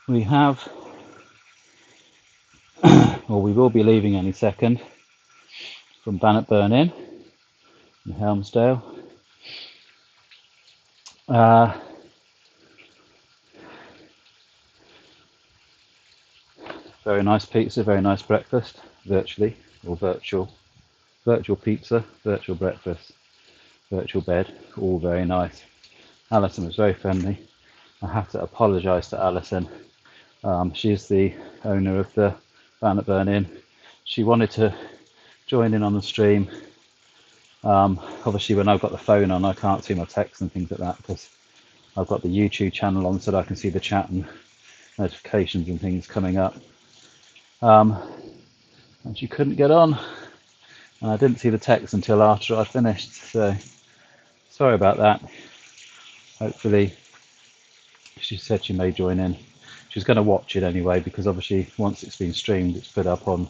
we have, or we will be leaving any second, from Bannockburn Inn in Helmsdale. Very nice pizza, very nice breakfast, virtually, or virtual pizza, virtual breakfast, virtual bed, all very nice. Alison was very friendly. I have to apologise to Alison. She's the owner of the Bannockburn Inn. She wanted to join in on the stream. Obviously, when I've got the phone on, I can't see my text and things like that because I've got the YouTube channel on so that I can see the chat and notifications and things coming up. And she couldn't get on, and I didn't see the text until after I finished. So sorry about that. Hopefully, she said she may join in. She's going to watch it anyway because obviously once it's been streamed, it's put up onto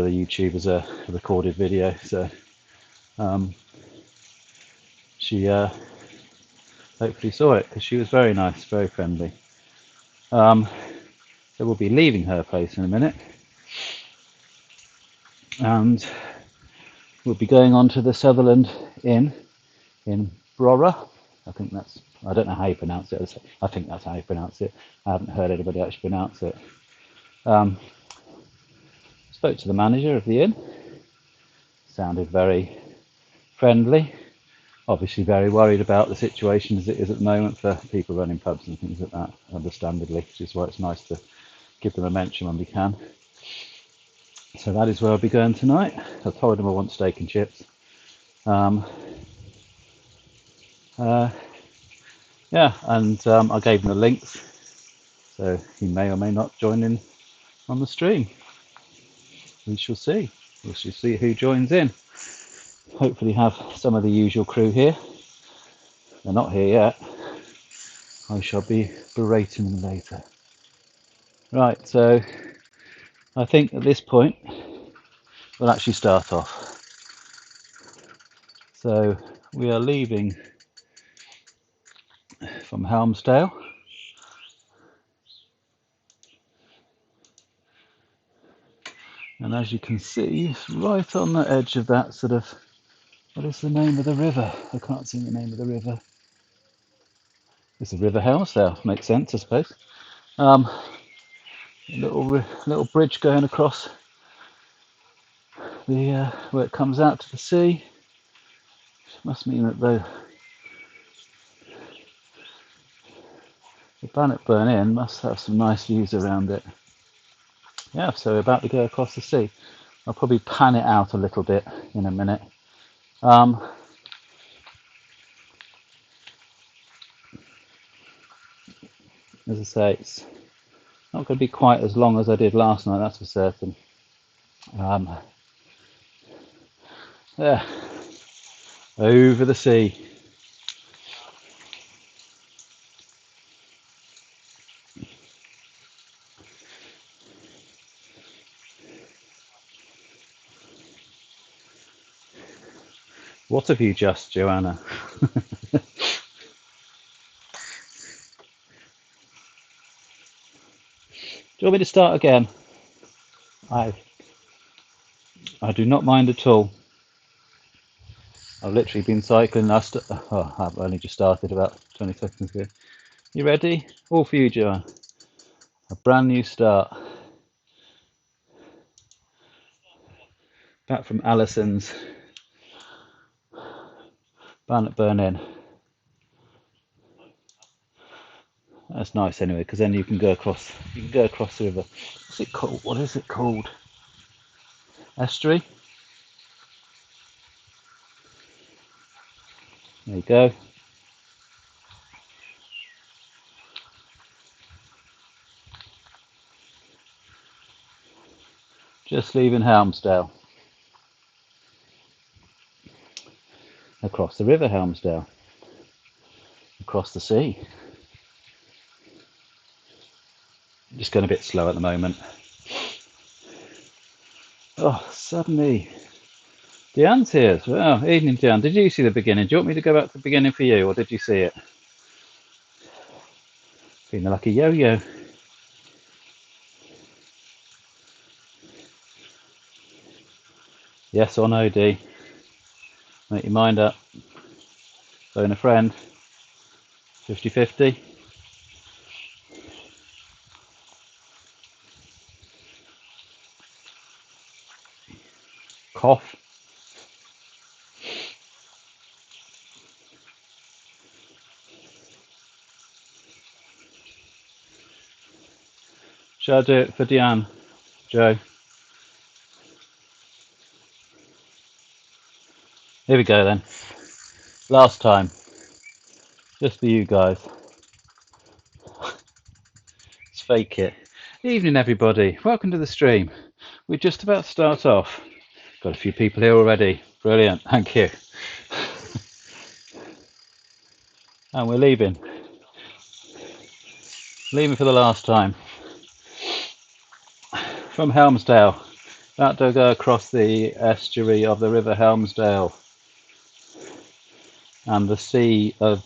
the YouTube as a recorded video. So she hopefully saw it because she was very nice, very friendly. So we'll be leaving her place in a minute, and we'll be going on to the Sutherland Inn in Brora. I don't know how you pronounce it. I think that's how you pronounce it. I haven't heard anybody actually pronounce it. Spoke to the manager of the inn. Sounded very friendly. Obviously very worried about the situation as it is at the moment for people running pubs and things like that, understandably, which is why it's nice to give them a mention when we can. So that is where I'll be going tonight. I told him I want steak and chips. Yeah, and I gave him the links, so he may or may not join in on the stream. We shall see. We shall see who joins in. Hopefully have some of the usual crew here. They're not here yet. I shall be berating them later. Right, so I think at this point we'll actually start off. So we are leaving from Helmsdale. And as you can see, it's right on the edge of that sort of, what is the name of the river? I can't see the name of the river. It's the River Helmsdale, makes sense, I suppose. Little bridge going across the where it comes out to the sea. Must mean that the Bannockburn Inn must have some nice views around it. Yeah, so we're about to go across the sea. I'll probably pan it out a little bit in a minute. As I say, it's not going to be quite as long as I did last night, that's for certain. Yeah, over the sea. What have you just, Joanna? Do you want me to start again? I do not mind at all. I've literally been cycling. I've only just started about 20 seconds ago. You ready? All for you, Joanne. A brand new start. Back from Alison's Bannockburn Inn. That's nice anyway, because then you can go across. You can go across the river. What's it called? What is it called? Estuary. There you go. Just leaving Helmsdale. Across the river Helmsdale. Across the sea. Just going a bit slow at the moment. Oh, suddenly. Deanne's here. Well, evening, Deanne. Did you see the beginning? Do you want me to go back to the beginning for you, or did you see it? Feeling like a yo-yo. Yes or no, D? Make your mind up. Phone a friend. 50-50. Cough. Shall I do it for Deanne, Joe? Here we go then. Last time. Just for you guys. Let's fake it. Evening, everybody. Welcome to the stream. We're just about to start off. Got a few people here already. Brilliant. Thank you. And we're leaving. Leaving for the last time. From Helmsdale. About to go across the estuary of the River Helmsdale and the sea of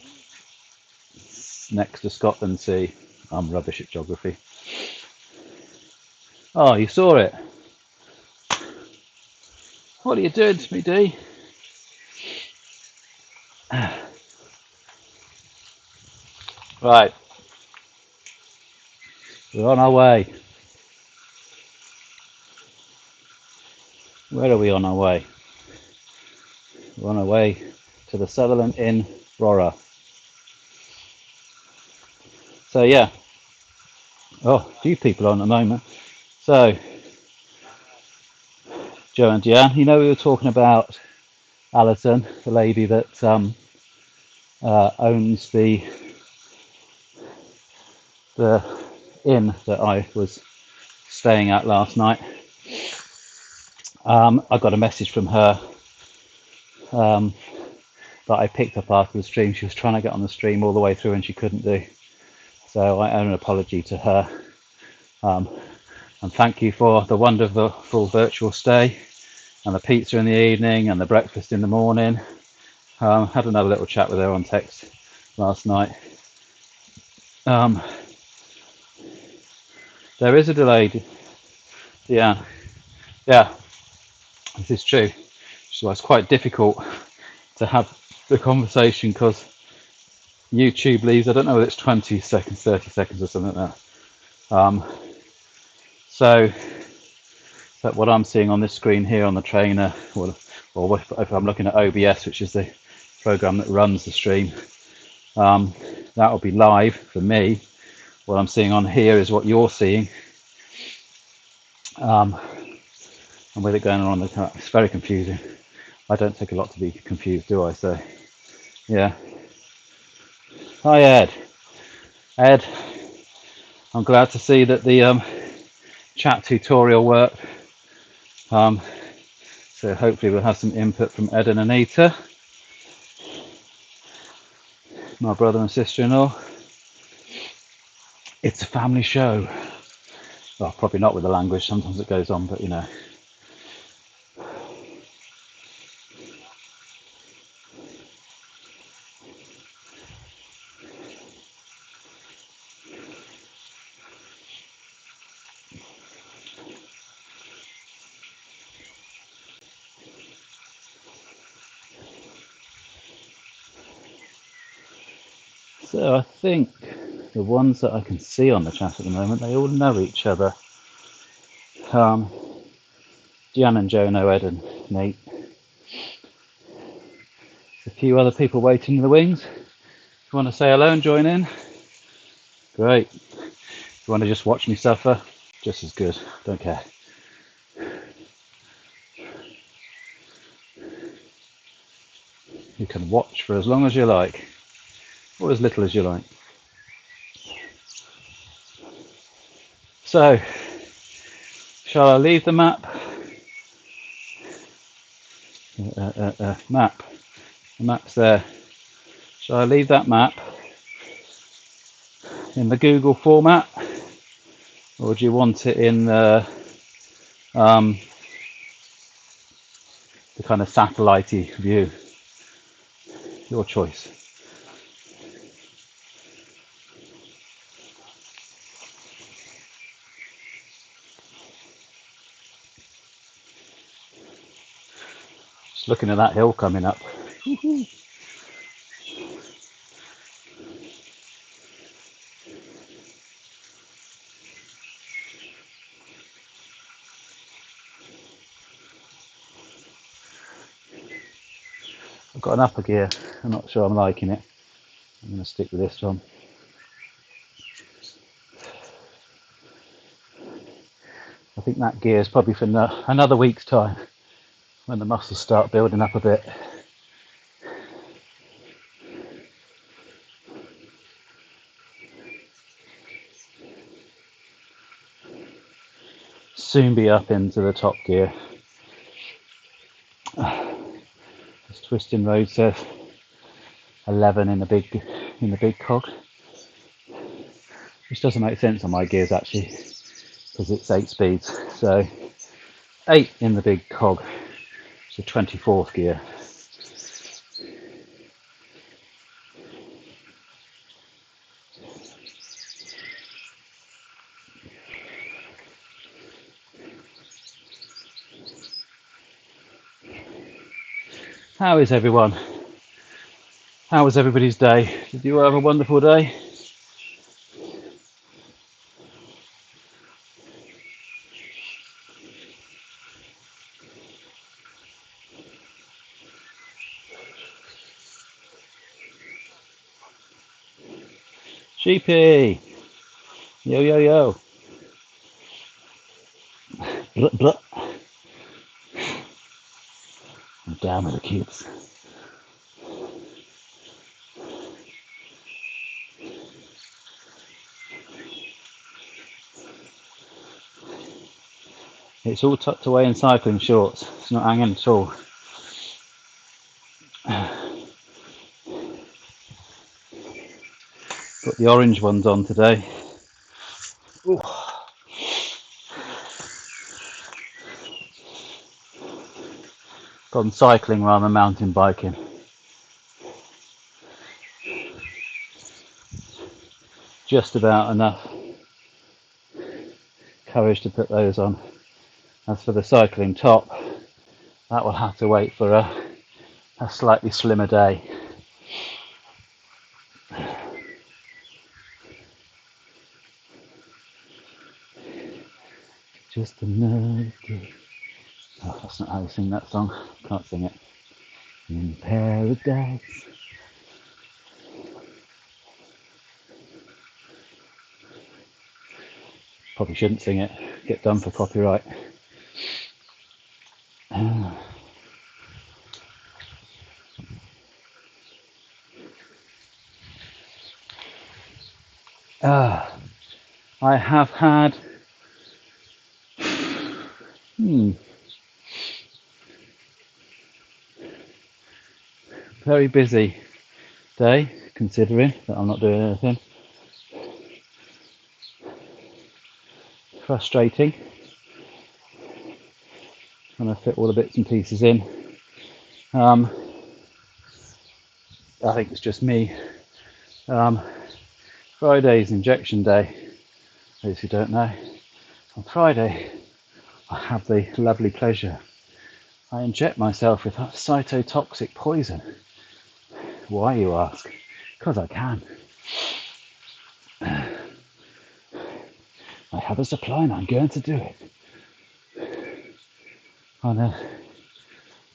next to Scotland Sea. I'm rubbish at geography. Oh, you saw it. What are you doing to me, D? Right. We're on our way. Where are we on our way? We're on our way to the Sutherland Inn Brora. So yeah. Oh, a few people on at the moment. So, Joe and Deanne, you know we were talking about Alison, the lady that owns the inn that I was staying at last night. I got a message from her that I picked up after the stream. She was trying to get on the stream all the way through and she couldn't do. So I owe an apology to her. And thank you for the wonderful virtual stay and the pizza in the evening and the breakfast in the morning. Had another little chat with her on text last night. There is a delay. Yeah, this is true. So it's quite difficult to have the conversation because YouTube leaves, I don't know whether it's 20 seconds, 30 seconds or something like that. So what I'm seeing on this screen here on the trainer, or if I'm looking at OBS, which is the program that runs the stream, that will be live for me. What I'm seeing on here is what you're seeing. And with it going on the car, it's very confusing. I don't take a lot to be confused, do I? So, yeah. Hi, Ed. Ed, I'm glad to see that the chat tutorial worked. So hopefully we'll have some input from Ed and Anita, my brother and sister-in-law. It's a family show. Well, probably not with the language. Sometimes it goes on, but you know. So I think the ones that I can see on the chat at the moment, they all know each other. Jan and Joe know Ed and Nate. A few other people waiting in the wings. If you want to say hello and join in, great. If you want to just watch me suffer, just as good. Don't care. You can watch for as long as you like, or as little as you like. So, shall I leave the map? Map. The map's there. Shall I leave that map in the Google format, or do you want it in the kind of satellite-y view? Your choice. Looking at that hill coming up. I've got an upper gear. I'm not sure I'm liking it. I'm going to stick with this one. I think that gear is probably for another week's time when the muscles start building up a bit. Soon be up into the top gear. This twisting road says 11 in the big cog, which doesn't make sense on my gears actually, because it's 8 speeds. So 8 in the big cog, it's the 24th gear. How is everyone? How was everybody's day? Did you have a wonderful day? Sheepy! Yo, yo, yo. Blah, blah. I'm down with the kids. It's all tucked away in cycling shorts. It's not hanging at all. Got the orange ones on today. Ooh. Gone cycling rather than mountain biking. Just about enough courage to put those on. As for the cycling top, that will have to wait for a slightly slimmer day. Just another day. Oh, that's not how you sing that song. Can't sing it. In paradise. Probably shouldn't sing it. Get done for copyright. I have had very busy day, considering that I'm not doing anything. Frustrating. Trying to fit all the bits and pieces in. I think it's just me. Friday's injection day. Those who don't know, on Friday I have the lovely pleasure. I inject myself with cytotoxic poison. Why, you ask? Because I can. I have a supply and I'm going to do it. I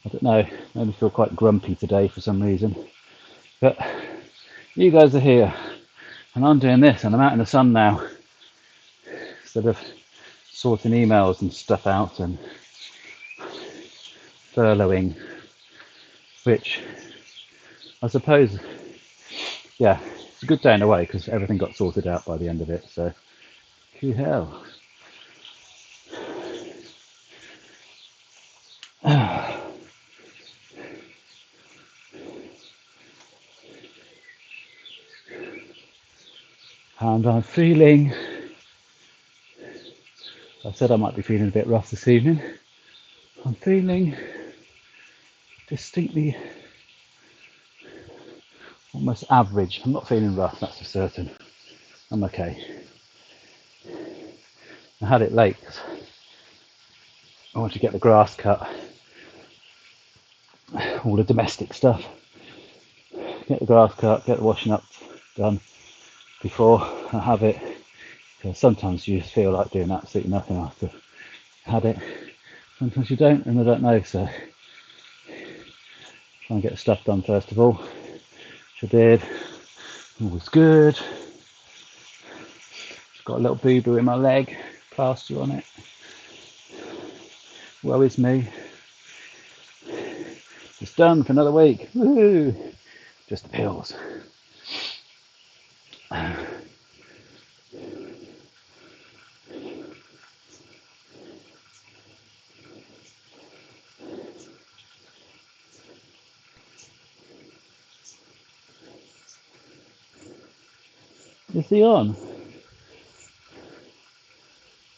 don't know, made me feel quite grumpy today for some reason. But you guys are here and I'm doing this and I'm out in the sun now. Instead of sorting emails and stuff out and furloughing, which I suppose, yeah, it's a good day in a way because everything got sorted out by the end of it, so who hell. And I'm feeling, I said I might be feeling a bit rough this evening. I'm feeling distinctly almost average. I'm not feeling rough, that's for certain. I'm okay. I had it late because I wanted to get the grass cut all the domestic stuff. Get the grass cut, get the washing up done before I have it. Because sometimes you just feel like doing absolutely nothing after you've had it. Sometimes you don't, and I don't know, so try and get the stuff done first of all, which I did. All was good. Got a little boo-boo in my leg, plaster on it. Woe is me. It's done for another week. Woo! Just the pills. Is he on?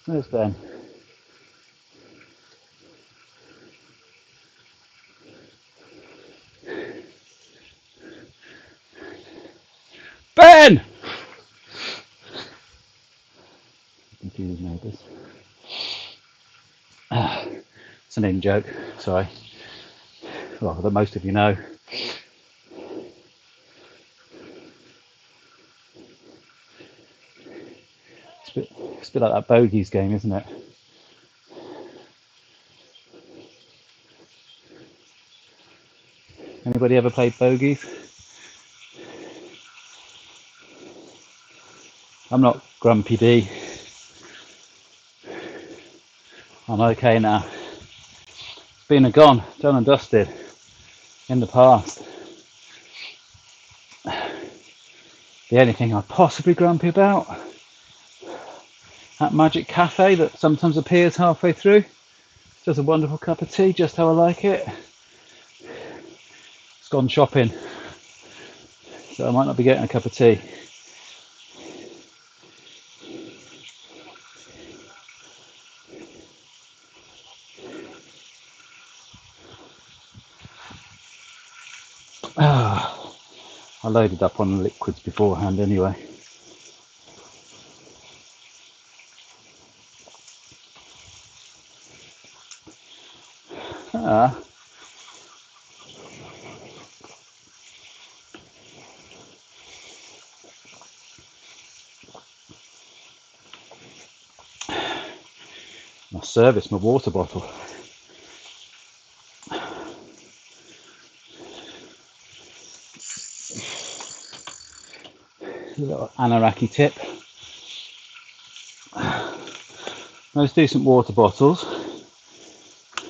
Where's Ben? Ben! Confused neighbours. It's an in joke, sorry. Well, that most of you know. It's a bit like that bogeys game, isn't it? Anybody ever played bogeys? I'm not grumpy D. I'm okay now. Been and gone, done and dusted. In the past. The only thing I'm possibly grumpy about, that magic cafe that sometimes appears halfway through. Just a wonderful cup of tea, just how I like it. It's gone shopping, so I might not be getting a cup of tea. I loaded up on the liquids beforehand anyway. My service, my water bottle. A little Anaraki tip. Most decent water bottles,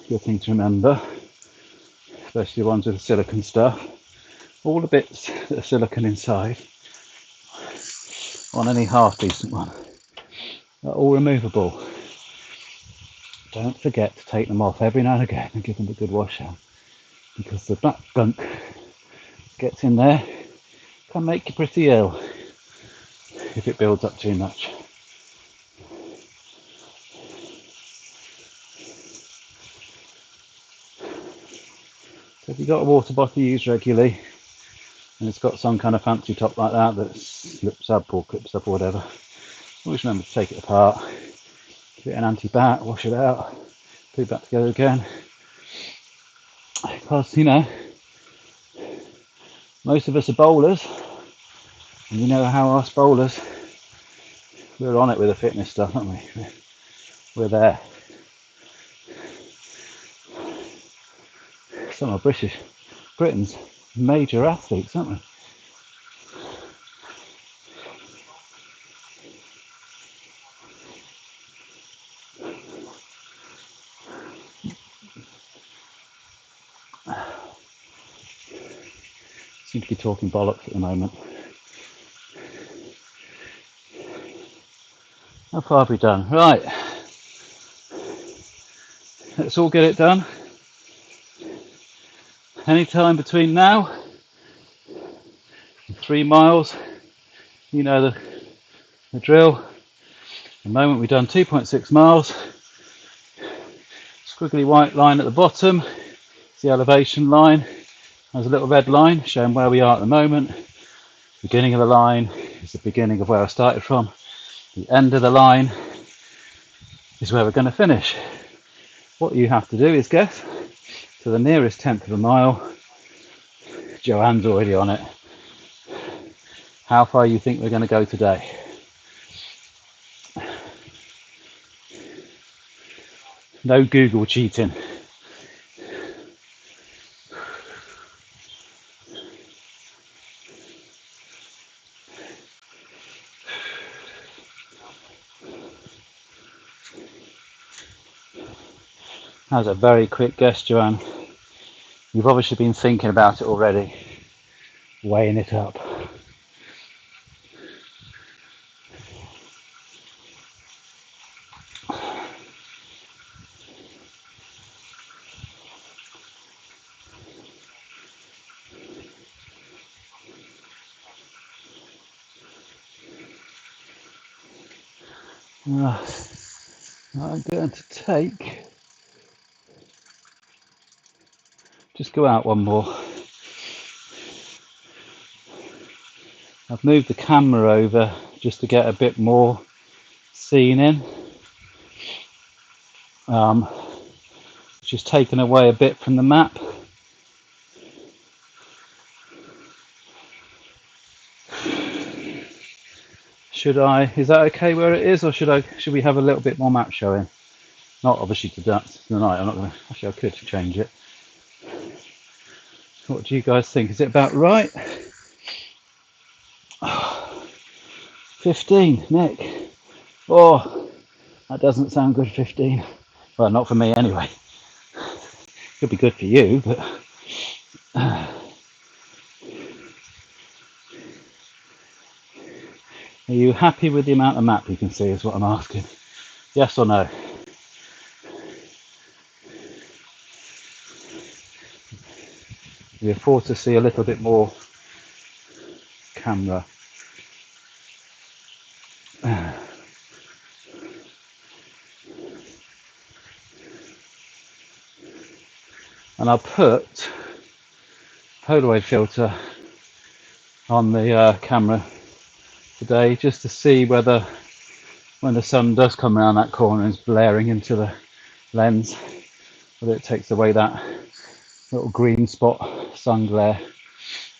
good thing to remember, especially ones with the silicone stuff. All the bits that are silicone inside, on any half decent one, are all removable. Don't forget to take them off every now and again and give them a good wash out, because the black gunk gets in there, can make you pretty ill if it builds up too much. So if you've got a water bottle you use regularly and it's got some kind of fancy top like that that slips up or clips up or whatever, always remember to take it apart, give it an anti-bat, wash it out, put it back together again, because you know most of us are bowlers, and you know how us bowlers, we're on it with the fitness stuff, aren't we? We're there. Some of Britain's major athletes, aren't we? Seem to be talking bollocks at the moment. How far have we done? Right. Let's all get it done. Any time between now and 3 miles, you know the drill. The moment we've done 2.6 miles, squiggly white line at the bottom, it's the elevation line. There's a little red line showing where we are at the moment. Beginning of the line is the beginning of where I started from. The end of the line is where we're going to finish. What you have to do is guess to the nearest tenth of a mile. Joanne's already on it. How far you think we're going to go today? No Google cheating. That was a very quick guess, Joanne. You've obviously been thinking about it already, weighing it up. I'm going to take, just go out one more. I've moved the camera over just to get a bit more scene in, which has taken away a bit from the map. Is that okay where it is, or should we have a little bit more map showing? Not obviously tonight, I'm not going to, actually I could change it. What do you guys think? Is it about right? 15, Nick. Oh, that doesn't sound good, 15. Well, not for me anyway. Could be good for you, but... Are you happy with the amount of map you can see is what I'm asking? Yes or no? We afford to see a little bit more camera. And I'll put Polaroid filter on the camera today just to see whether when the sun does come around that corner and is blaring into the lens, whether it takes away that little green spot sun glare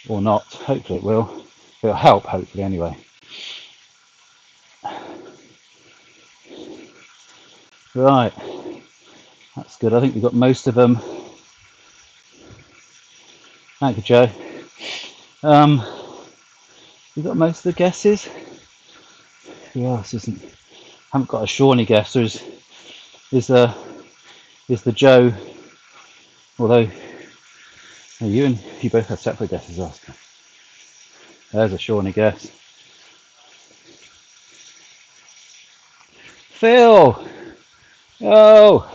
or not. Hopefully it will. It'll help, hopefully, anyway. Right, that's good. I think we've got most of them. Thank you, Joe. We've got most of the guesses. Who else isn't? Haven't got a Shawnee guess. Is the Joe? Although you both have separate guesses last time. There's a Shawnee guess. Phil! Oh!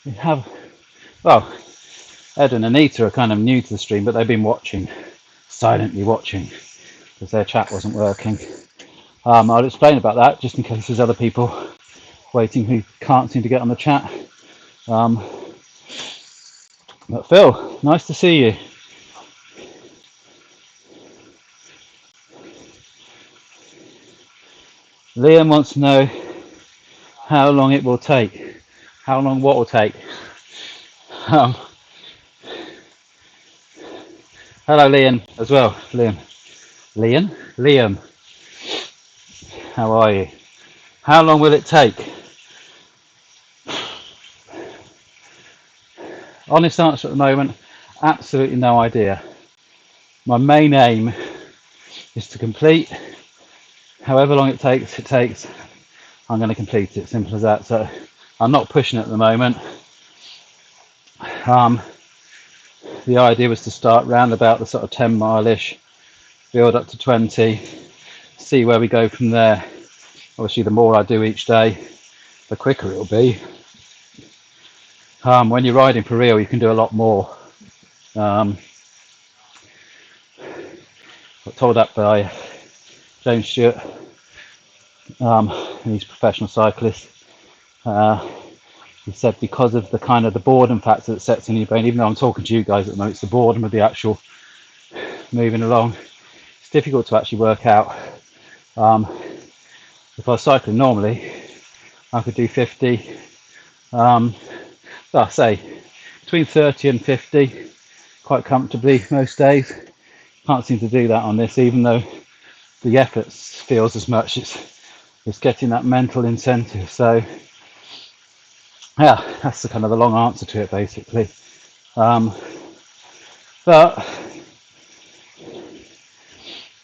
We have, well, Ed and Anita are kind of new to the stream, but they've been watching, silently watching, because their chat wasn't working. I'll explain about that just in case there's other people waiting who can't seem to get on the chat. But Phil, nice to see you. Liam wants to know how long it will take. How long what will take? Hello Liam as well. Liam, how are you? How long will it take? Honest answer at the moment, absolutely no idea. My main aim is to complete. However long it takes, I'm going to complete it, simple as that. So I'm not pushing it at the moment. The idea was to start round about the sort of 10 mile-ish, build up to 20, see where we go from there. Obviously the more I do each day, the quicker it'll be. When you're riding for real, you can do a lot more. Got told up by James Stewart, he's a professional cyclist. He said because of the kind of the boredom factor that sets in your brain, even though I'm talking to you guys at the moment, it's the boredom of the actual moving along. It's difficult to actually work out. If I was cycling normally, I could do 50 Well, I say between 30 and 50 quite comfortably most days. Can't seem to do that on this, even though the effort feels as much. It's getting that mental incentive. So yeah, that's the kind of the long answer to it basically. But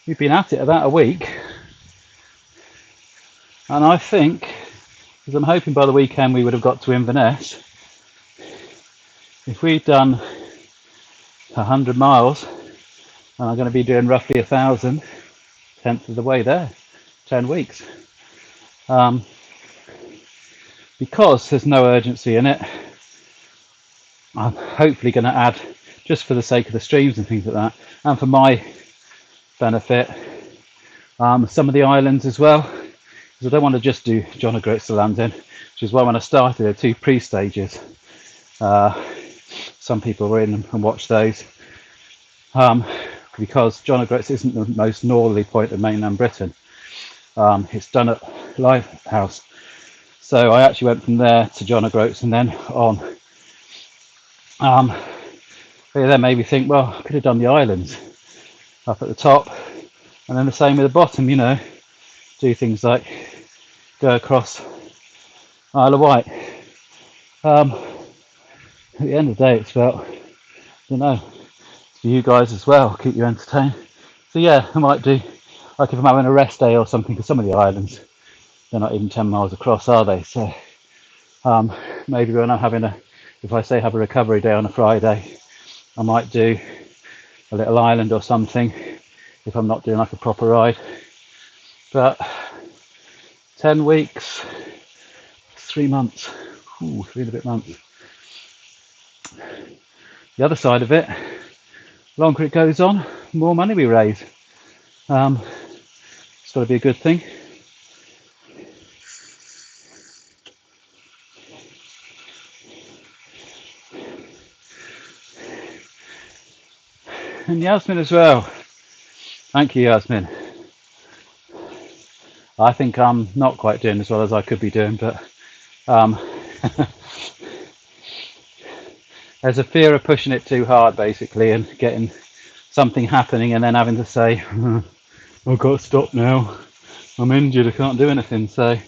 we've been at it about a week, and I think, because I'm hoping by the weekend we would have got to Inverness, if we'd done 100 miles, and I'm going to be doing roughly 1,000, tenth of the way there, 10 weeks. Because there's no urgency in it, I'm hopefully going to add, just for the sake of the streams and things like that, and for my benefit, some of the islands as well, because I don't want to just do John O'Groats to Land's End, which is why when I started there, 2 pre-stages. Some people were in and watched those, because John O'Groats isn't the most northerly point of mainland Britain. It's done at Lighthouse. So I actually went from there to John O'Groats and then on. But then made me think, well, I could have done the islands up at the top, and then the same with the bottom, do things like go across Isle of Wight. At the end of the day, it's about, I don't know, for you guys as well, keep you entertained. So yeah, I might do, like if I'm having a rest day or something, because some of the islands, they're not even 10 miles across, are they? So maybe when I'm having if I say have a recovery day on a Friday, I might do a little island or something if I'm not doing like a proper ride. But 10 weeks, 3 months, 3 and a bit months. The other side of it, the longer it goes on, the more money we raise. It's got to be a good thing. And Yasmin as well. Thank you, Yasmin. I think I'm not quite doing as well as I could be doing, but there's a fear of pushing it too hard, basically, and getting something happening and then having to say, I've got to stop now. I'm injured, I can't do anything. So,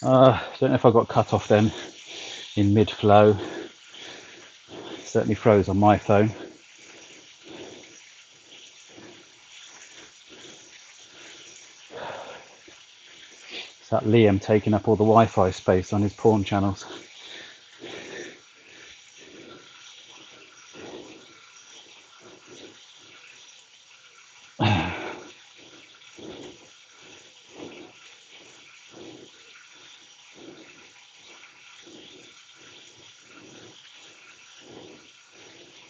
I don't know if I got cut off then in mid-flow. Certainly froze on my phone. It's that Liam taking up all the Wi-Fi space on his porn channels.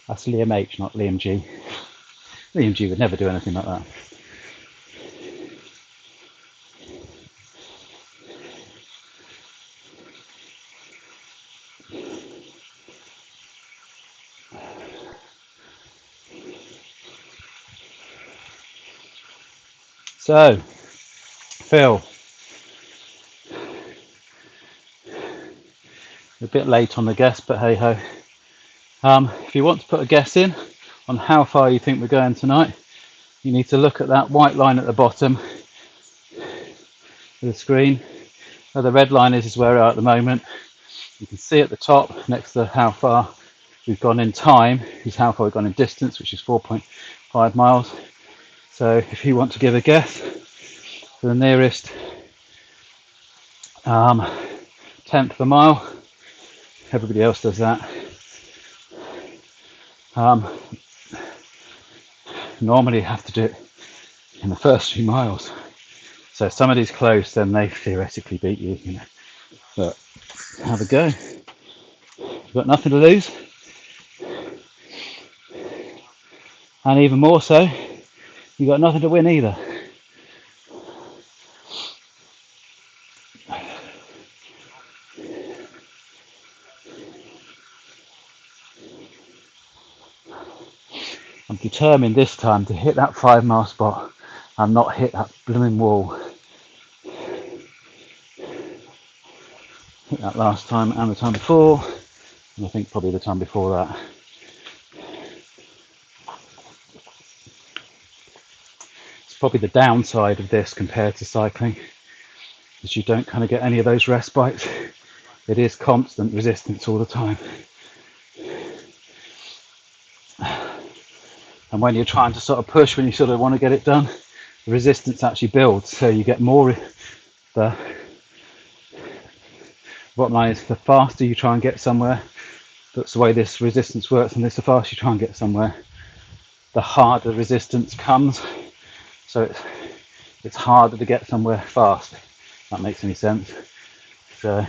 That's Liam H, not Liam G. Liam G would never do anything like that. So, Phil, a bit late on the guess, but hey ho. If you want to put a guess in on how far you think we're going tonight, you need to look at that white line at the bottom of the screen. Where the red line is where we are at the moment. You can see at the top, next to how far we've gone in time, is how far we've gone in distance, which is 4.5 miles. So if you want to give a guess for the nearest tenth of a mile, everybody else does that. Normally you have to do it in the first few miles. So if somebody's close, then they theoretically beat you, But have a go. You've got nothing to lose, and even more so, you've got nothing to win either. I'm determined this time to hit that 5 mile spot and not hit that blooming wall. Hit that last time and the time before, and I think probably the time before that. It's probably the downside of this compared to cycling, is you don't kind of get any of those respites. It is constant resistance all the time. And when you're trying to sort of push, when you sort of want to get it done, the resistance actually builds, so you get more. The bottom line is, the faster you try and get somewhere, that's the way this resistance works, and the faster you try and get somewhere, the harder resistance comes. So it's harder to get somewhere fast, if that makes any sense. So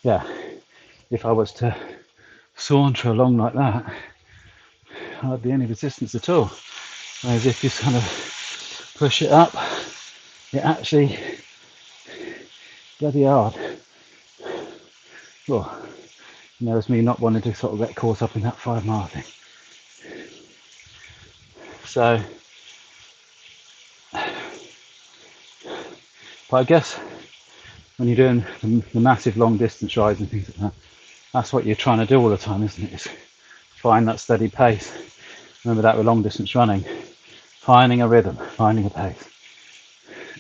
yeah, if I was to saunter along like that, hardly any resistance at all. Whereas if you kind of push it up, it actually bloody hard. Well, there's me not wanting to sort of get caught up in that 5 mile thing. So, but I guess when you're doing the massive long distance rides and things like that, that's what you're trying to do all the time, isn't it? Is find that steady pace. Remember that with long distance running, finding a rhythm, finding a pace.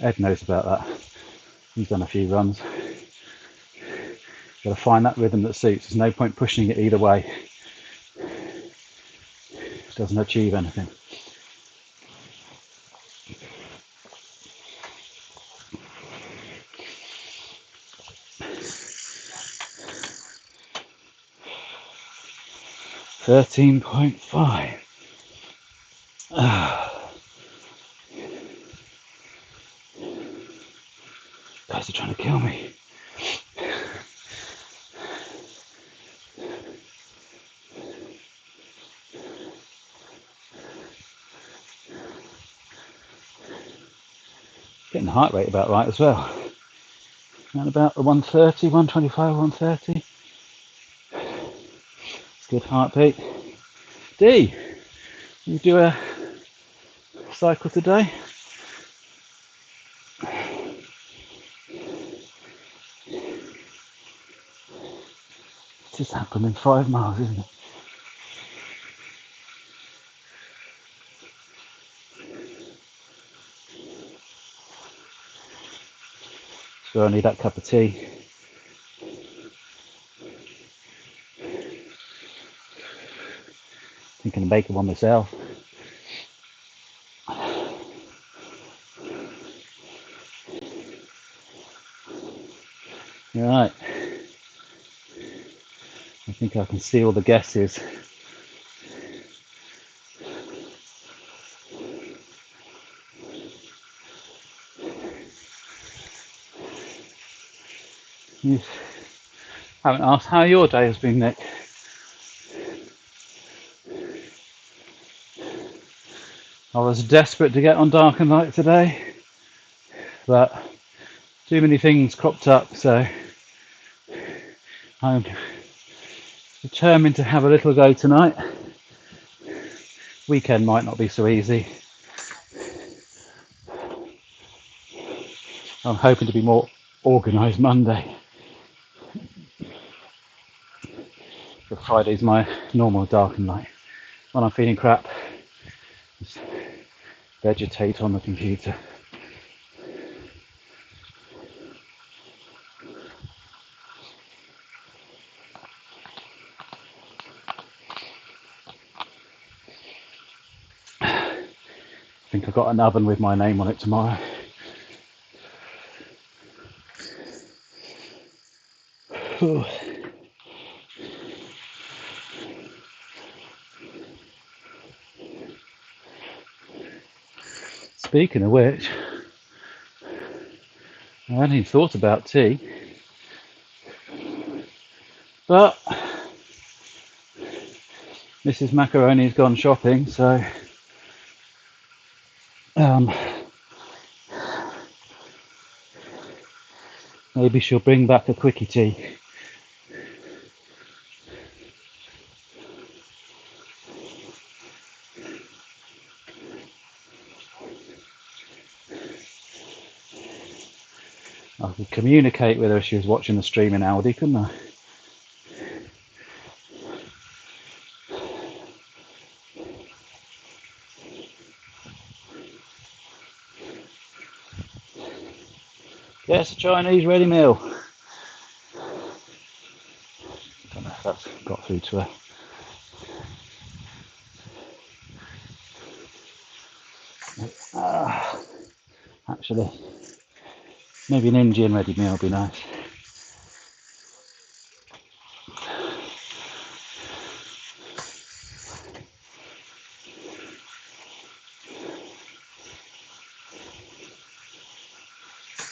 Ed knows about that. He's done a few runs. You've got to find that rhythm that suits. There's no point pushing it either way. It doesn't achieve anything. $13.5. Guys are trying to kill me. Getting the heart rate about right as well. Around about the 130, 125, 130. It's good heartbeat. D, you do a cycle today? It's just happened in 5 miles, isn't it? So I need that cup of tea. Thinking of making one myself. Right. I think I can see all the guesses. You haven't asked how your day has been, Nick. I was desperate to get on Dark and Light today, but too many things cropped up, so I'm determined to have a little go tonight. Weekend might not be so easy. I'm hoping to be more organised Monday. But Friday's my normal Dark and Light. When I'm feeling crap, just vegetate on the computer. I think I've got an oven with my name on it tomorrow. Speaking of which, I hadn't even thought about tea. But Mrs. Macaroni's gone shopping, so maybe she'll bring back a quickie tea. I could communicate with her if she was watching the stream in Aldi, couldn't I? Yes, a Chinese ready meal. Don't know if that's got through to her. Actually, maybe an Indian ready meal would be nice.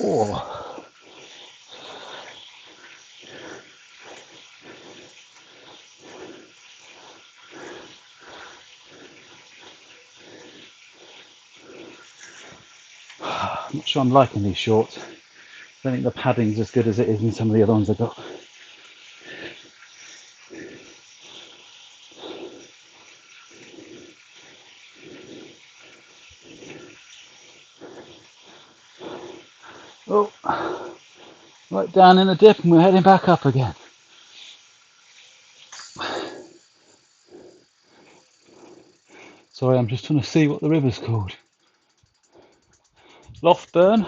Oh. I'm not sure I'm liking these shorts. I don't think the padding's as good as it is in some of the other ones I got. Oh, right down in the dip and we're heading back up again. Sorry, I'm just trying to see what the river's called. Loftburn?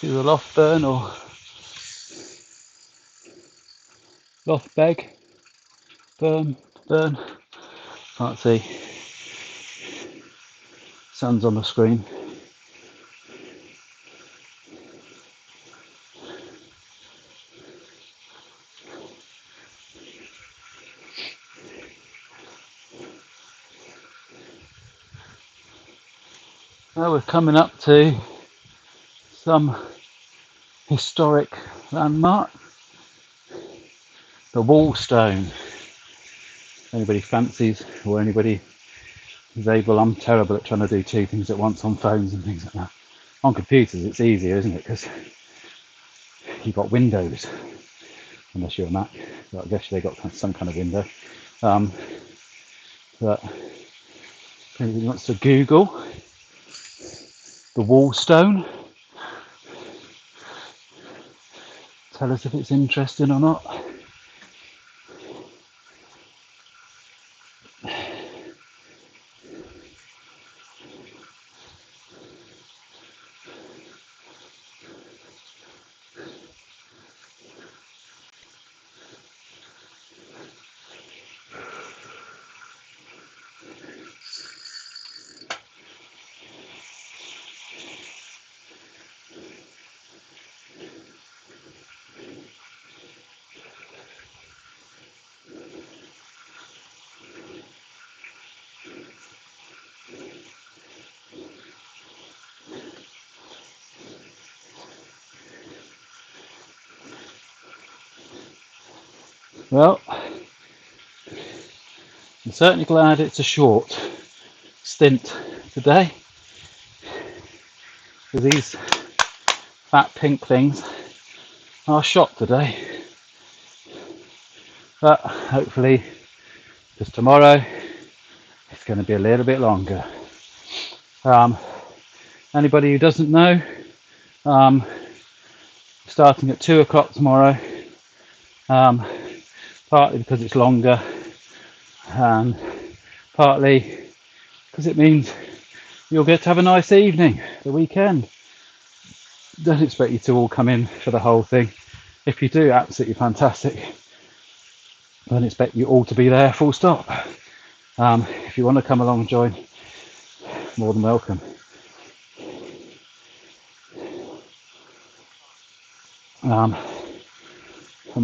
Either Loftburn or Loftbeg. Burn. Can't see. Sun's on the screen. Now we're coming up to some historic landmark. The Wallstone. Anybody fancies or anybody is able, I'm terrible at trying to do two things at once on phones and things like that. On computers it's easier, isn't it? Because you've got windows, unless you're a Mac. But I guess they got some kind of window. But if anybody wants to Google the Wallstone, tell us if it's interesting or not. Well, I'm certainly glad it's a short stint today, because these fat pink things are shot today. But hopefully, because tomorrow it's going to be a little bit longer. Anybody who doesn't know, starting at 2 o'clock tomorrow, partly because it's longer and partly because it means you'll get to have a nice evening, the weekend. Don't expect you to all come in for the whole thing. If you do, absolutely fantastic. Don't expect you all to be there, full stop. If you want to come along and join, more than welcome. And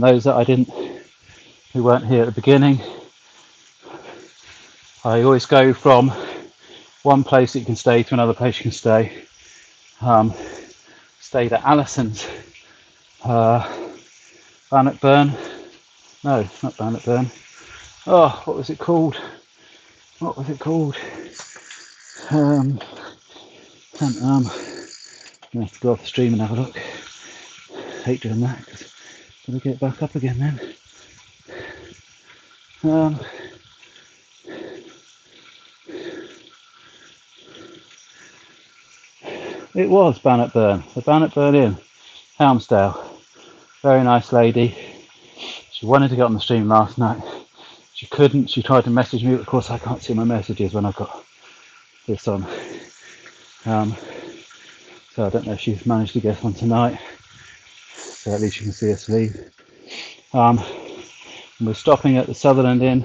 those that who weren't here at the beginning, I always go from one place that you can stay to another place you can stay. Stayed at Alison's Bannockburn. No, not Bannockburn. Oh, what was it called? What was it called? I'm gonna have to go off the stream and have a look. Hate doing that because I'm gonna get back up again then. It was Bannockburn, the Bannockburn Inn, Helmsdale. Very nice lady. She wanted to get on the stream last night. She couldn't. She tried to message me, but of course I can't see my messages when I've got this on. So I don't know if she's managed to get on tonight. So at least you can see us leave. We're stopping at the Sutherland Inn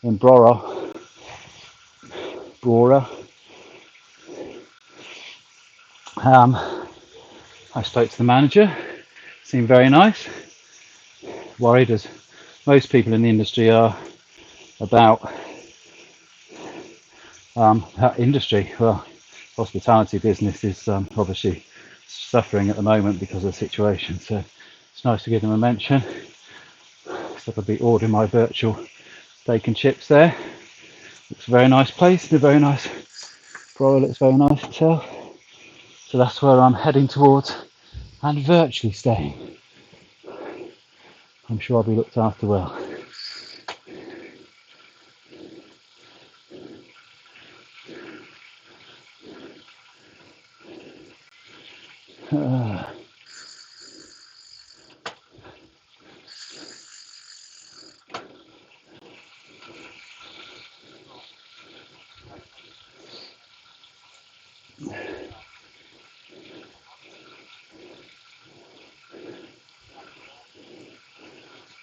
in Brora. I spoke to the manager. Seemed very nice. Worried as most people in the industry are about that industry. Well, hospitality business is obviously suffering at the moment because of the situation. So it's nice to give them a mention. So I'll be ordering my virtual steak and chips there. It's a very nice place, a very nice Brora, looks very nice itself. So that's where I'm heading towards and virtually staying. I'm sure I'll be looked after well.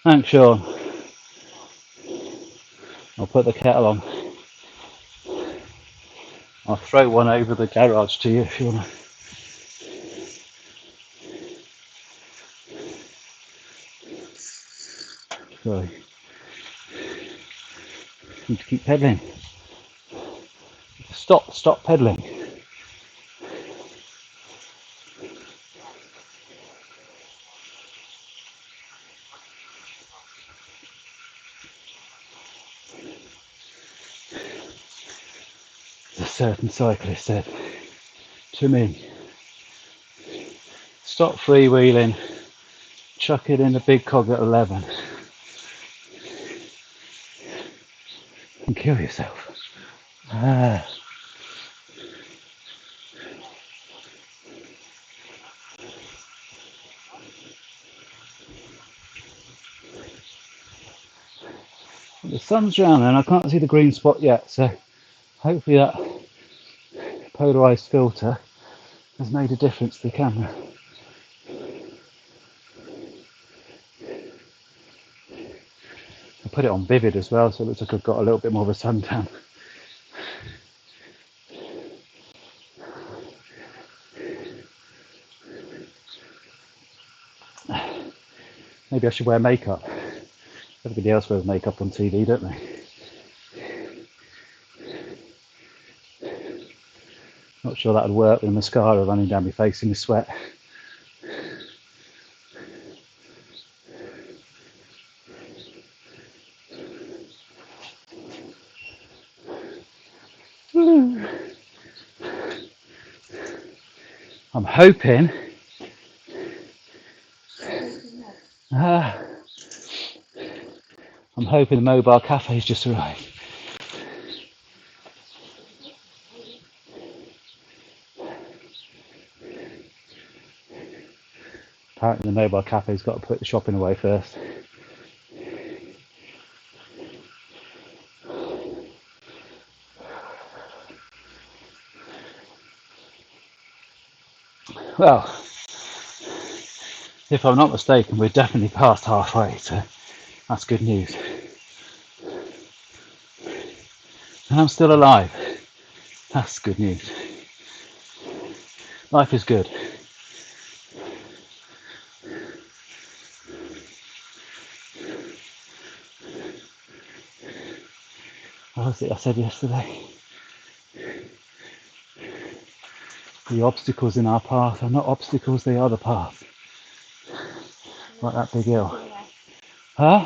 Thanks, Sean. I'll put the kettle on. I'll throw one over the garage to you if you want to. Sorry. Need to keep pedaling. Stop pedaling. A certain cyclist said to me, stop freewheeling, chuck it in the big cog at 11 and kill yourself. The sun's down and I can't see the green spot yet, so hopefully that polarised filter has made a difference to the camera. I put it on vivid as well, so it looks like I've got a little bit more of a suntan. Maybe I should wear makeup. Everybody else wears makeup on TV, don't they? Not sure that would work with mascara running down my face in the sweat. I'm hoping the mobile cafe's just arrived. Apparently the mobile cafe's got to put the shopping away first. Well, if I'm not mistaken, we're definitely past halfway, so that's good news. And I'm still alive. That's good news. Life is good. What was it I said yesterday? The obstacles in our path are not obstacles, they are the path. Like that big hill. Huh?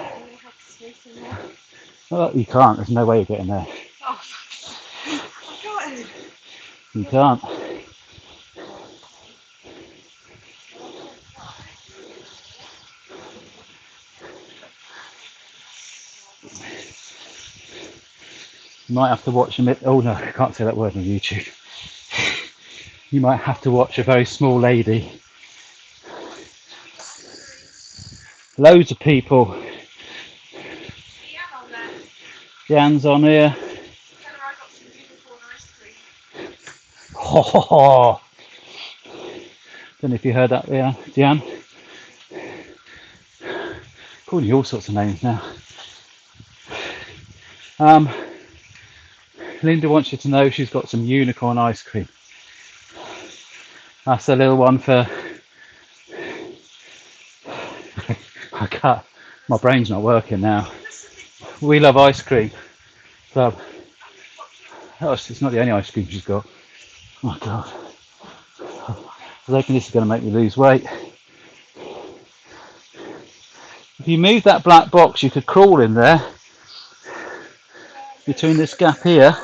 Well, you can't. There's no way you're getting there. You can't. You might have to watch a oh no, I can't say that word on YouTube. You might have to watch a very small lady. Loads of people. Jan's on here. Oh, don't know if you heard that there, Jan. Calling you all sorts of names now. Linda wants you to know she's got some unicorn ice cream. That's a little one for. I can't. My brain's not working now. We love ice cream. Club. Oh, it's not the only ice cream she's got. Oh my god. I was hoping this is going to make me lose weight. If you move that black box, you could crawl in there. Between this gap here.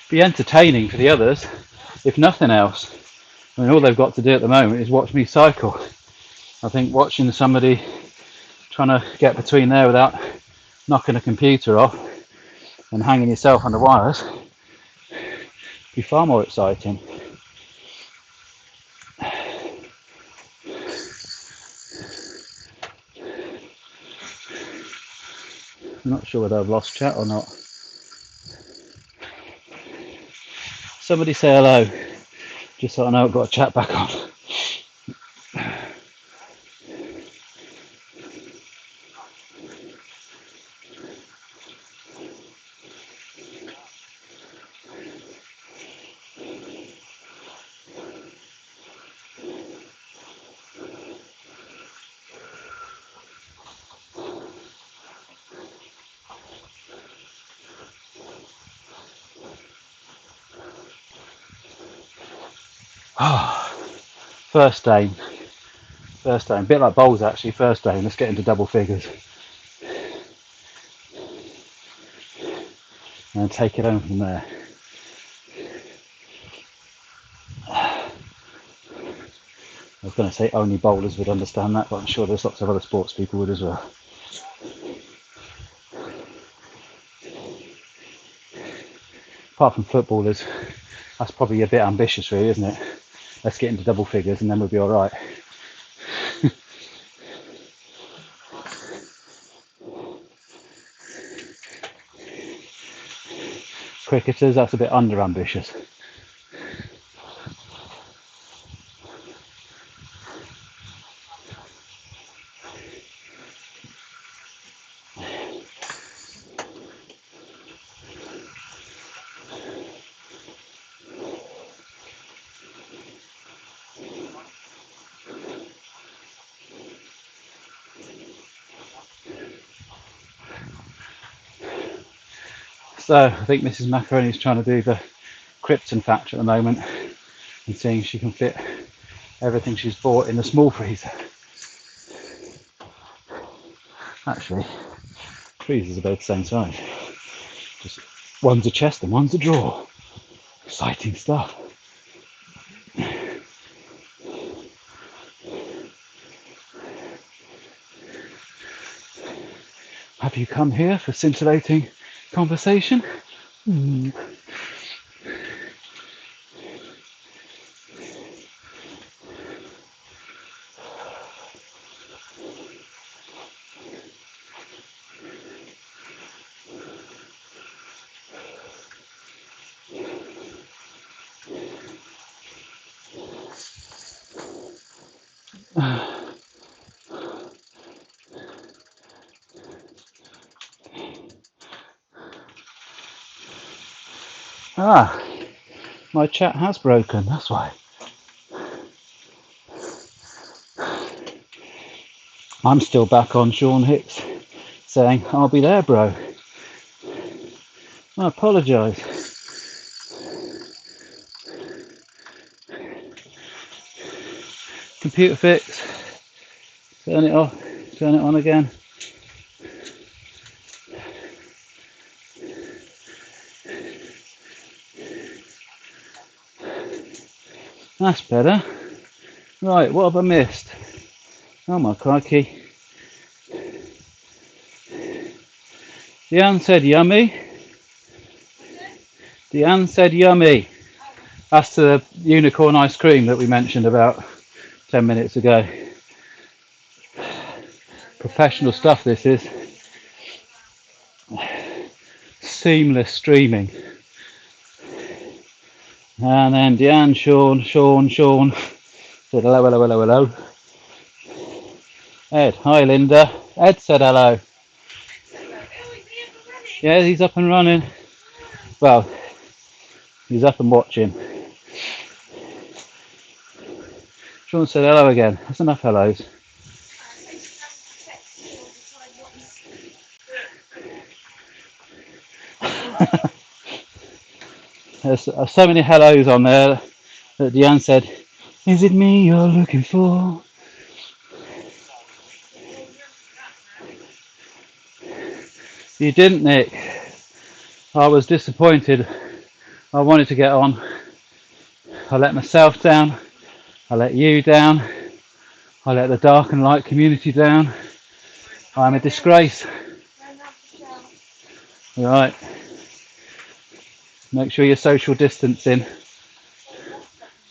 Be entertaining for the others, if nothing else. I mean, all they've got to do at the moment is watch me cycle. I think watching somebody trying to get between there without knocking a computer off and hanging yourself on the wires be far more exciting. I'm not sure whether I've lost chat or not. Somebody say hello, just so I know I've got a chat back on. First aim, a bit like bowls actually. First aim, let's get into double figures and take it home from there. I was going to say only bowlers would understand that, but I'm sure there's lots of other sports people would as well. Apart from footballers, that's probably a bit ambitious really, isn't it? Let's get into double figures and then we'll be alright. Cricketers, that's a bit under ambitious. So I think Mrs. Macaroni is trying to do the Krypton factor at the moment and seeing if she can fit everything she's bought in the small freezer. Actually, freezers are both the same size. Just one's a chest and one's a drawer. Exciting stuff. Have you come here for scintillating conversation? Ah, my chat has broken, that's why. I'm still back on Sean Hicks saying, I'll be there, bro. I apologise. Computer fix. Turn it off, turn it on again. That's better. Right, what have I missed? Oh my crikey. Deanne said yummy. Deanne said yummy. That's the unicorn ice cream that we mentioned about 10 minutes ago. Professional stuff this is. Seamless streaming. And then Deanne, Sean said hello. Ed, hi Linda. Ed said hello. Yeah, he's up and running. Well, he's up and watching. Sean said hello again. That's enough hellos. There's so many hellos on there that Deanne said, is it me you're looking for? You didn't, Nick. I was disappointed. I wanted to get on. I let myself down. I let you down. I let the dark and light community down. I'm a disgrace. Right. Make sure you're social distancing.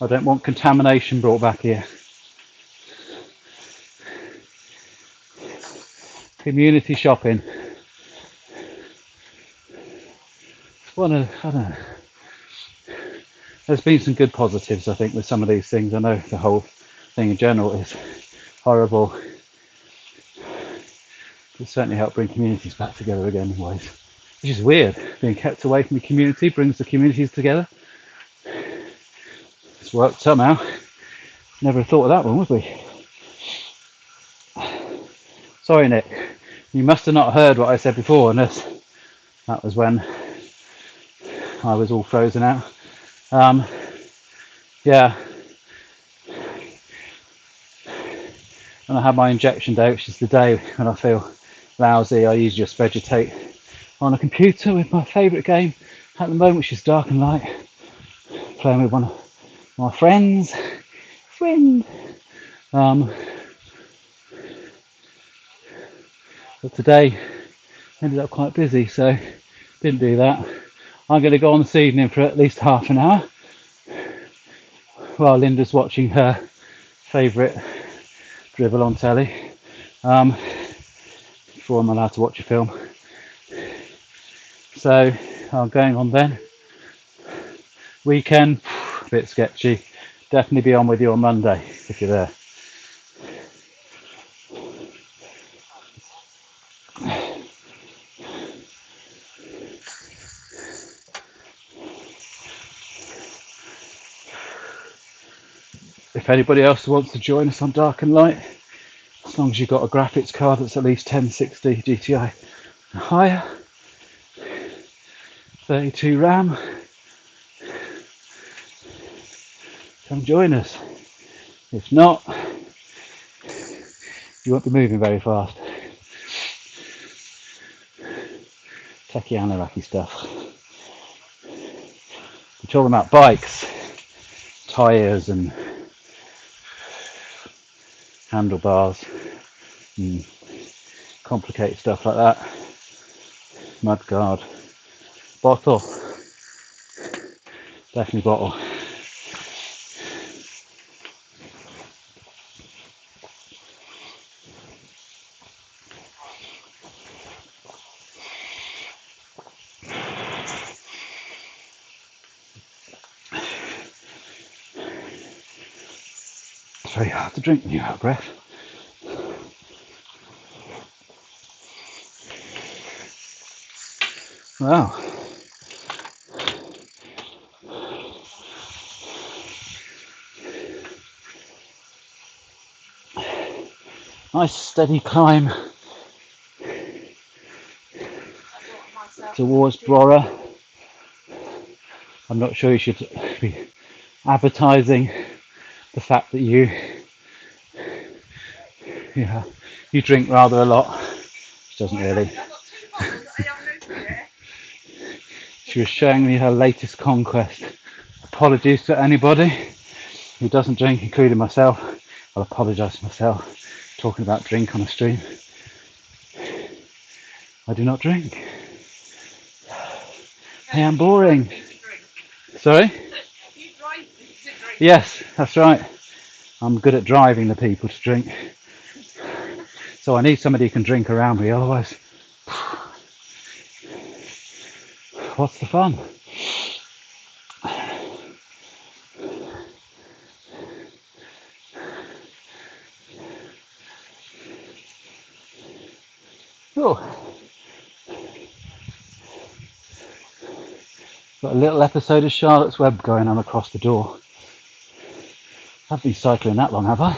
I don't want contamination brought back here. Community shopping. I don't know. There's been some good positives, I think, with some of these things. I know the whole thing in general is horrible. It certainly helped bring communities back together again in ways. Which is weird. Being kept away from the community brings the communities together. It's worked somehow. Never thought of that one, would we? Sorry, Nick. You must have not heard what I said before, unless that was when I was all frozen out. Yeah. When I had my injection day, which is the day when I feel lousy, I usually just vegetate on a computer with my favourite game at the moment, which is Dark and Light, playing with one of my friends. But today ended up quite busy, so didn't do that. I'm going to go on this evening for at least half an hour while Linda's watching her favourite dribble on telly, before I'm allowed to watch a film. So I'm going on then. Weekend, a bit sketchy. Definitely be on with you on Monday if you're there. If anybody else wants to join us on Dark and Light, as long as you've got a graphics card that's at least 1060 GTI and higher, 32 RAM, come join us. If not, you won't be moving very fast. Techie anarchy stuff. We're talking about bikes, tyres and handlebars and complicated stuff like that. Mudguard. Bottle. Definitely bottle. It's very hard to drink when you're out of breath. Wow. Nice steady climb towards Brora. I'm not sure you should be advertising the fact that you Yeah, you drink rather a lot. She doesn't really. She was showing me her latest conquest. Apologies to anybody who doesn't drink, including myself. I'll apologise to myself. Talking about drink on a stream. I do not drink. I am boring. Sorry? Yes, that's right. I'm good at driving the people to drink. So I need somebody who can drink around me, otherwise, what's the fun? Oh, got a little episode of Charlotte's Web going on across the door. I haven't been cycling that long, have I?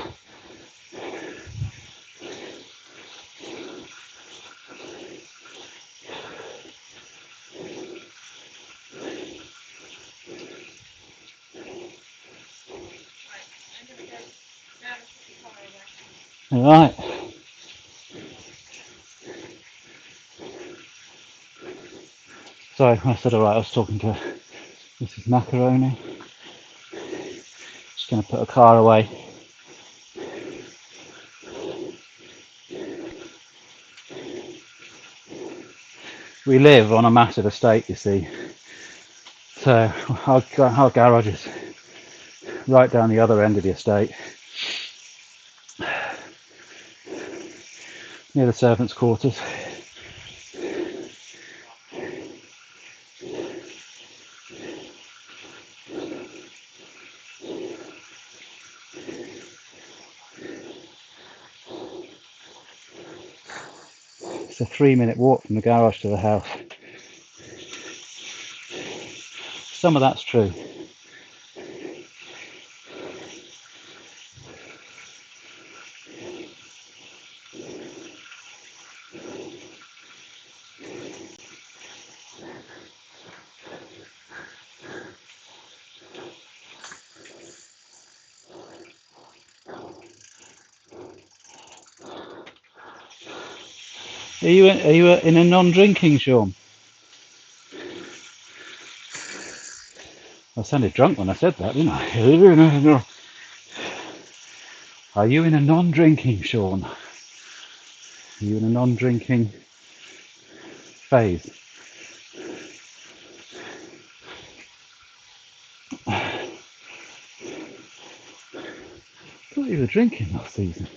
Right. Sorry, I said alright, I was talking to Mrs. Macaroni. Just going to put a car away. We live on a massive estate, you see. So our garage is right down the other end of the estate, near the servants' quarters. It's a 3-minute walk from the garage to the house. Some of that's true. Are you in a non-drinking, Sean? I sounded drunk when I said that, didn't I? Are you in a non-drinking, Sean? Are you in a non-drinking phase? I thought you were drinking last season.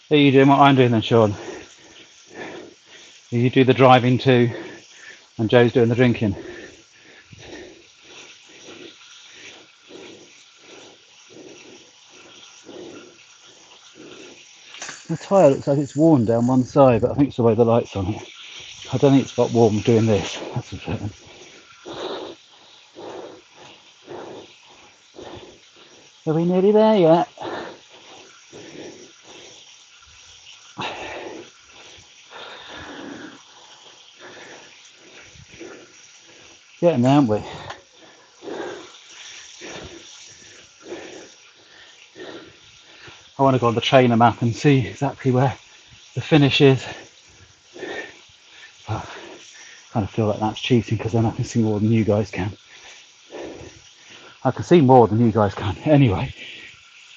Are you doing what I'm doing then, Sean? You do the driving too, and Joe's doing the drinking. The tyre looks like it's worn down one side, but I think it's the way the light's on it. I don't think it's got warm doing this, that's for certain. Are we nearly there yet? Getting there, aren't we? I want to go on the trainer map and see exactly where the finish is. But I kind of feel like that's cheating because then I can see more than you guys can. I can see more than you guys can anyway,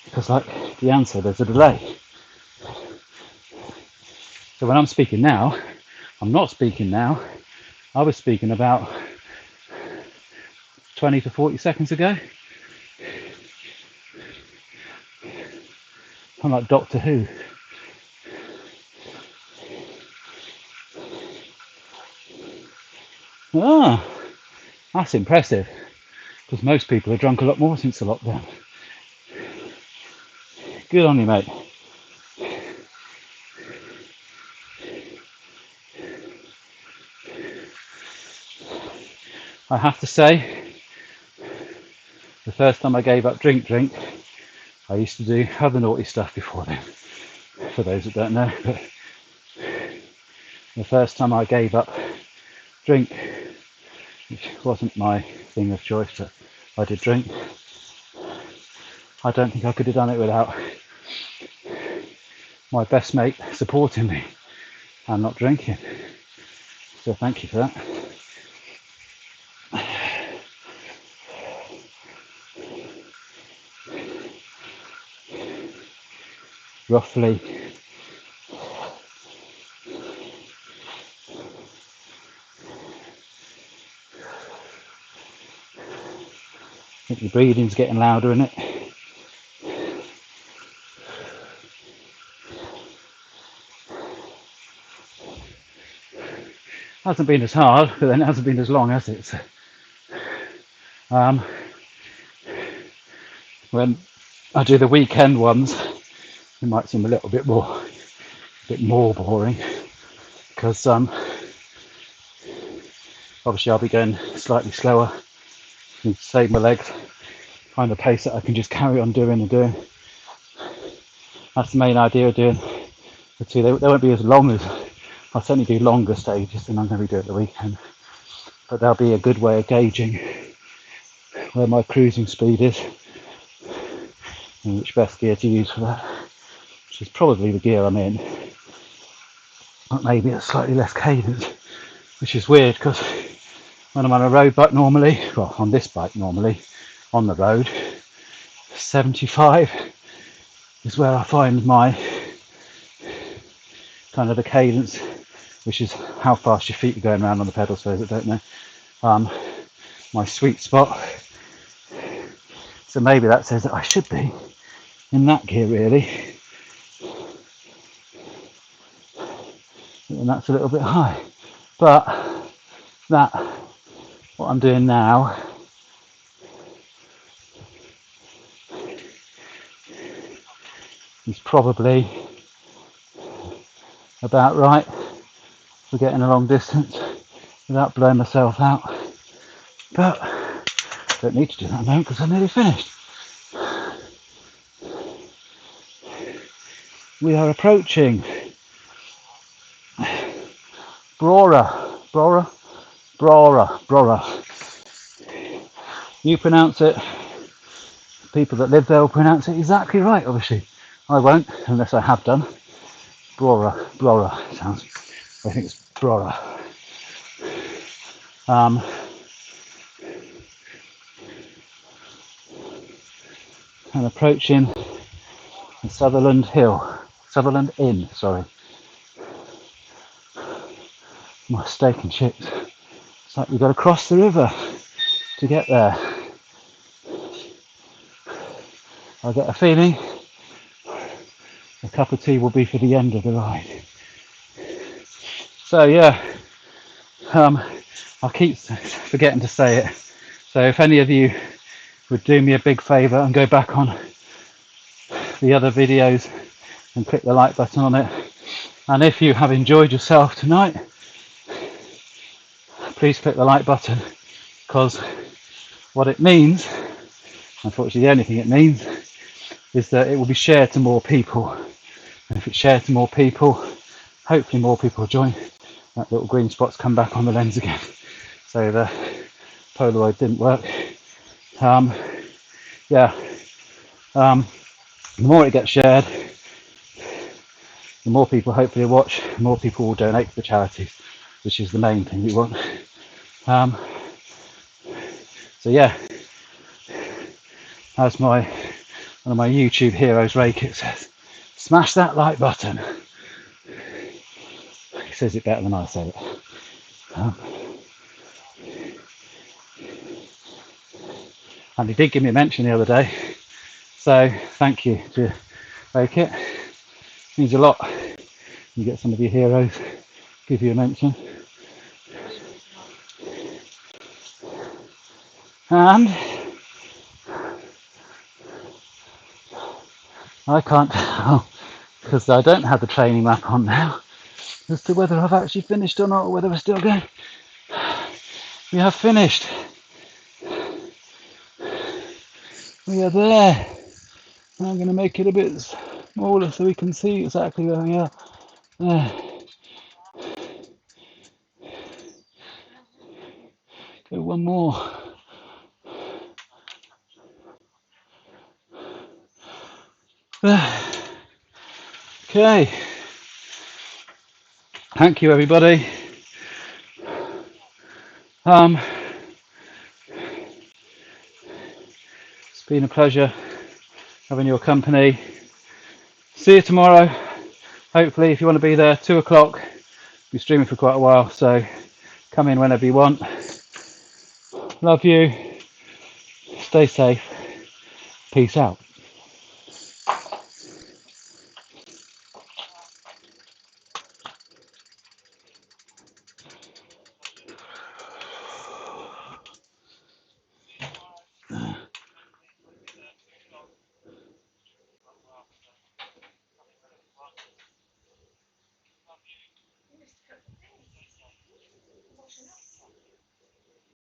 because like the answer, there's a delay. So when I'm speaking now, I'm not speaking now. I was speaking about 20 to 40 seconds ago. I'm like Doctor Who. Ah, that's impressive, because most people have drunk a lot more since the lockdown. Good on you, mate. I have to say, the first time I gave up drink, I used to do other naughty stuff before then, for those that don't know. But The first time I gave up drink, which wasn't my thing of choice, but I did drink. I don't think I could have done it without my best mate supporting me and not drinking. So thank you for that. Roughly I think the breathing's getting louder in it. Hasn't been as hard, but then it hasn't been as long, has it? So, when I do the weekend ones, it might seem a little bit more boring because obviously I'll be going slightly slower. I need to save my legs, find a pace that I can just carry on doing and doing. That's the main idea of doing the two. They won't be as long as, I'll certainly do longer stages than I'm going to be doing at the weekend, but they'll be a good way of gauging where my cruising speed is and which best gear to use for that, which is probably the gear I'm in, but maybe at slightly less cadence, which is weird because when I'm on a road bike normally, well on this bike normally, on the road, 75 is where I find my kind of the cadence, which is how fast your feet are going around on the pedals, for those that don't know, my sweet spot. So maybe that says that I should be in that gear really, and that's a little bit high, but that what I'm doing now is probably about right for getting a long distance without blowing myself out, but don't need to do that now because I'm nearly finished. We are approaching Brora. You pronounce it, people that live there will pronounce it exactly right, obviously. I won't, unless I have done. Brora sounds, I think it's Brora. And approaching the Sutherland Inn, sorry. My steak and chips. It's like we've got to cross the river to get there. I get a feeling a cup of tea will be for the end of the ride. So yeah, I'll keep forgetting to say it. So if any of you would do me a big favour and go back on the other videos and click the like button on it, and if you have enjoyed yourself tonight, please click the like button, because what it means, unfortunately the only thing it means, is that it will be shared to more people, and if it's shared to more people, hopefully more people will join. That little green spot's come back on the lens again, so the Polaroid didn't work. The more it gets shared, the more people hopefully watch, the more people will donate to the charities, which is the main thing we want. So yeah, as one of my YouTube heroes, Rakit, says, smash that like button. He says it better than I say it. And he did give me a mention the other day, so thank you to Rakit. It means a lot. You get some of your heroes give you a mention. And I can't tell, because I don't have the training map on now, as to whether I've actually finished or not, or whether we're still going. We have finished. We are there. I'm going to make it a bit smaller so we can see exactly where we are. There. one more. Okay. Thank you, everybody. It's been a pleasure having your company. See you tomorrow. Hopefully, if you want to be there, 2 o'clock. Be streaming for quite a while, so come in whenever you want. Love you. Stay safe. Peace out.